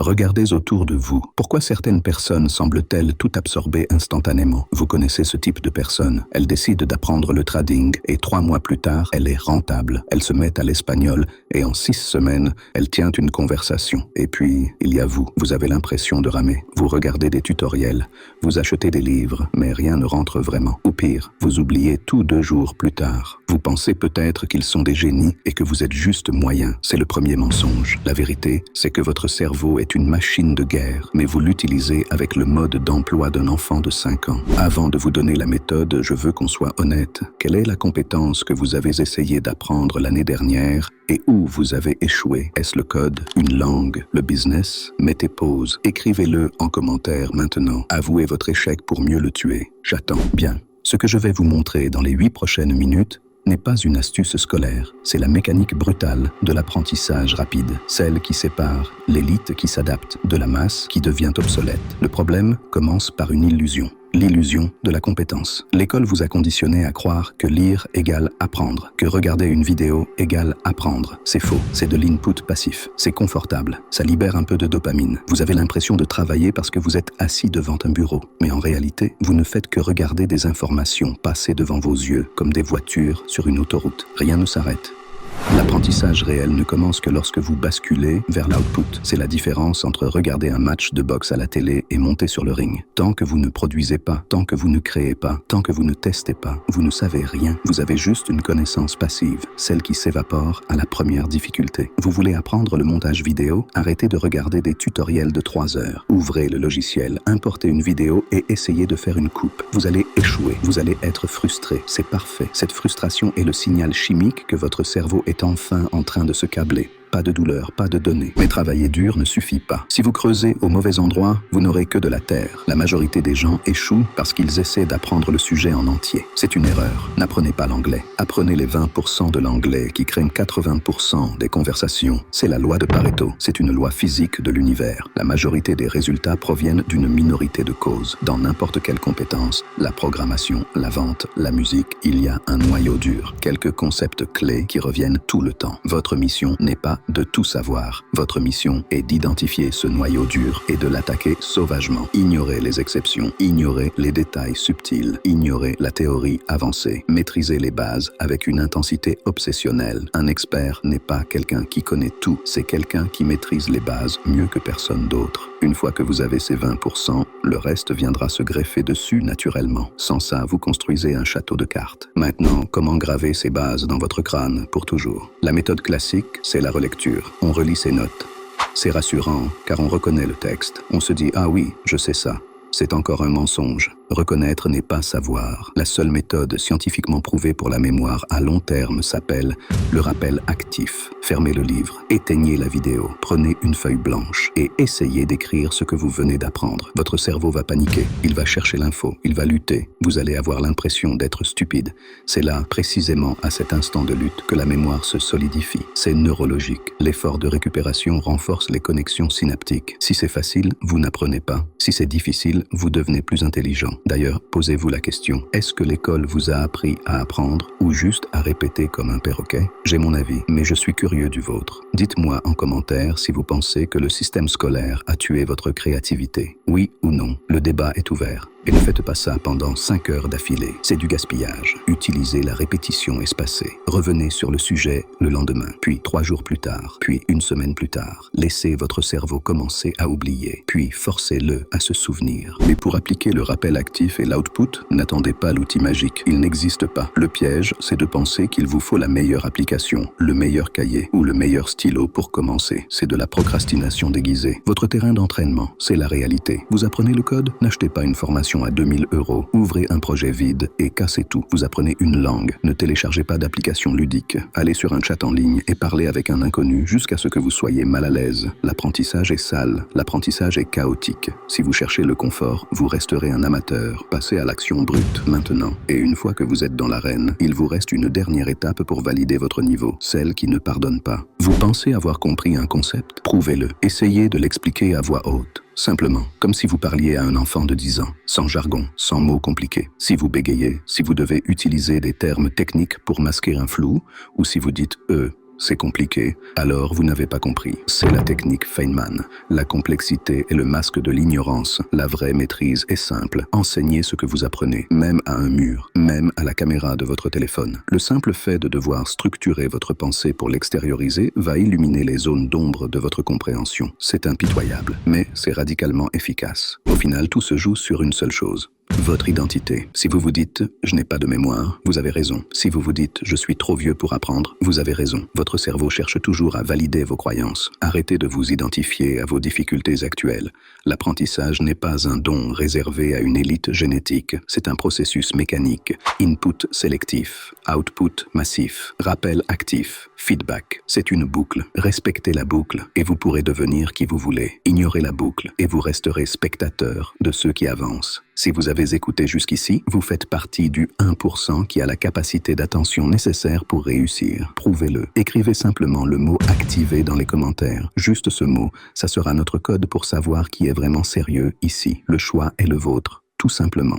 Regardez autour de vous. Pourquoi certaines personnes semblent-elles tout absorber instantanément? Vous connaissez ce type de personne. Elle décide d'apprendre le trading et 3 mois plus tard, elle est rentable. Elle se met à l'espagnol et en 6 semaines, elle tient une conversation. Et puis, il y a vous. Vous avez l'impression de ramer. Vous regardez des tutoriels. Vous achetez des livres, mais rien ne rentre vraiment. Ou pire, vous oubliez tout 2 jours plus tard. Vous pensez peut-être qu'ils sont des génies et que vous êtes juste moyen. C'est le premier mensonge. La vérité, c'est que votre cerveau est une machine de guerre, mais vous l'utilisez avec le mode d'emploi d'un enfant de 5 ans. Avant de vous donner la méthode, je veux qu'on soit honnête. Quelle est la compétence que vous avez essayé d'apprendre l'année dernière et où vous avez échoué? Est-ce le code, une langue, le business? Mettez pause. Écrivez-le en commentaire maintenant. Avouez votre échec pour mieux le tuer. J'attends. Bien. Ce que je vais vous montrer dans les 8 prochaines minutes n'est pas une astuce scolaire, c'est la mécanique brutale de l'apprentissage rapide, celle qui sépare l'élite qui s'adapte de la masse qui devient obsolète. Le problème commence par une illusion. L'illusion de la compétence. L'école vous a conditionné à croire que lire égale apprendre, que regarder une vidéo égale apprendre. C'est faux, c'est de l'input passif. C'est confortable, ça libère un peu de dopamine. Vous avez l'impression de travailler parce que vous êtes assis devant un bureau. Mais en réalité, vous ne faites que regarder des informations passer devant vos yeux comme des voitures sur une autoroute. Rien ne s'arrête. L'apprentissage réel ne commence que lorsque vous basculez vers l'output. C'est la différence entre regarder un match de boxe à la télé et monter sur le ring. Tant que vous ne produisez pas, tant que vous ne créez pas, tant que vous ne testez pas, vous ne savez rien. Vous avez juste une connaissance passive, celle qui s'évapore à la première difficulté. Vous voulez apprendre le montage vidéo? Arrêtez de regarder des tutoriels de 3 heures. Ouvrez le logiciel, importez une vidéo et essayez de faire une coupe. Vous allez échouer, vous allez être frustré. C'est parfait. Cette frustration est le signal chimique que votre cerveau est enfin en train de se câbler. Pas de douleur, pas de données. Mais travailler dur ne suffit pas. Si vous creusez au mauvais endroit, vous n'aurez que de la terre. La majorité des gens échouent parce qu'ils essaient d'apprendre le sujet en entier. C'est une erreur. N'apprenez pas l'anglais. Apprenez les 20% de l'anglais qui créent 80% des conversations. C'est la loi de Pareto. C'est une loi physique de l'univers. La majorité des résultats proviennent d'une minorité de causes. Dans n'importe quelle compétence, la programmation, la vente, la musique, il y a un noyau dur. Quelques concepts clés qui reviennent tout le temps. Votre mission n'est pas de tout savoir. Votre mission est d'identifier ce noyau dur et de l'attaquer sauvagement. Ignorez les exceptions, ignorez les détails subtils, ignorez la théorie avancée. Maîtrisez les bases avec une intensité obsessionnelle. Un expert n'est pas quelqu'un qui connaît tout, c'est quelqu'un qui maîtrise les bases mieux que personne d'autre. Une fois que vous avez ces 20%, le reste viendra se greffer dessus naturellement. Sans ça, vous construisez un château de cartes. Maintenant, comment graver ces bases dans votre crâne pour toujours? La méthode classique, c'est la relecture. On relit ses notes. C'est rassurant, car on reconnaît le texte. On se dit « Ah oui, je sais ça ». C'est encore un mensonge. Reconnaître n'est pas savoir. La seule méthode scientifiquement prouvée pour la mémoire à long terme s'appelle le rappel actif. Fermez le livre, éteignez la vidéo, prenez une feuille blanche et essayez d'écrire ce que vous venez d'apprendre. Votre cerveau va paniquer, il va chercher l'info, il va lutter. Vous allez avoir l'impression d'être stupide. C'est là, précisément à cet instant de lutte, que la mémoire se solidifie. C'est neurologique. L'effort de récupération renforce les connexions synaptiques. Si c'est facile, vous n'apprenez pas. Si c'est difficile, vous devenez plus intelligent. D'ailleurs, posez-vous la question, est-ce que l'école vous a appris à apprendre ou juste à répéter comme un perroquet? J'ai mon avis, mais je suis curieux du vôtre. Dites-moi en commentaire si vous pensez que le système scolaire a tué votre créativité. Oui ou non, le débat est ouvert. Et ne faites pas ça pendant 5 heures d'affilée. C'est du gaspillage. Utilisez la répétition espacée. Revenez sur le sujet le lendemain, puis 3 jours plus tard, puis 1 semaine plus tard. Laissez votre cerveau commencer à oublier, puis forcez-le à se souvenir. Mais pour appliquer le rappel actif et l'output, n'attendez pas l'outil magique. Il n'existe pas. Le piège, c'est de penser qu'il vous faut la meilleure application, le meilleur cahier ou le meilleur stylo pour commencer. C'est de la procrastination déguisée. Votre terrain d'entraînement, c'est la réalité. Vous apprenez le code? N'achetez pas une formation à 2000 €. Ouvrez un projet vide et cassez tout. Vous apprenez une langue. Ne téléchargez pas d'application ludique. Allez sur un chat en ligne et parlez avec un inconnu jusqu'à ce que vous soyez mal à l'aise. L'apprentissage est sale. L'apprentissage est chaotique. Si vous cherchez le confort, vous resterez un amateur. Passez à l'action brute maintenant. Et une fois que vous êtes dans l'arène, il vous reste une dernière étape pour valider votre niveau, celle qui ne pardonne pas. Vous pensez avoir compris un concept? Prouvez-le. Essayez de l'expliquer à voix haute. Simplement, comme si vous parliez à un enfant de 10 ans, sans jargon, sans mots compliqués. Si vous bégayez, si vous devez utiliser des termes techniques pour masquer un flou, ou si vous dites « c'est compliqué, alors vous n'avez pas compris. C'est la technique Feynman. La complexité est le masque de l'ignorance. La vraie maîtrise est simple. Enseignez ce que vous apprenez, même à un mur, même à la caméra de votre téléphone. Le simple fait de devoir structurer votre pensée pour l'extérioriser va illuminer les zones d'ombre de votre compréhension. C'est impitoyable, mais c'est radicalement efficace. Au final, tout se joue sur une seule chose. Votre identité. Si vous vous dites « je n'ai pas de mémoire », vous avez raison. Si vous vous dites « je suis trop vieux pour apprendre », vous avez raison. Votre cerveau cherche toujours à valider vos croyances. Arrêtez de vous identifier à vos difficultés actuelles. L'apprentissage n'est pas un don réservé à une élite génétique. C'est un processus mécanique. Input sélectif, output massif, rappel actif, feedback. C'est une boucle. Respectez la boucle et vous pourrez devenir qui vous voulez. Ignorez la boucle et vous resterez spectateur de ceux qui avancent. Si vous avez écouté jusqu'ici, vous faites partie du 1% qui a la capacité d'attention nécessaire pour réussir. Prouvez-le. Écrivez simplement le mot « activer » dans les commentaires. Juste ce mot, ça sera notre code pour savoir qui est vraiment sérieux ici. Le choix est le vôtre, tout simplement.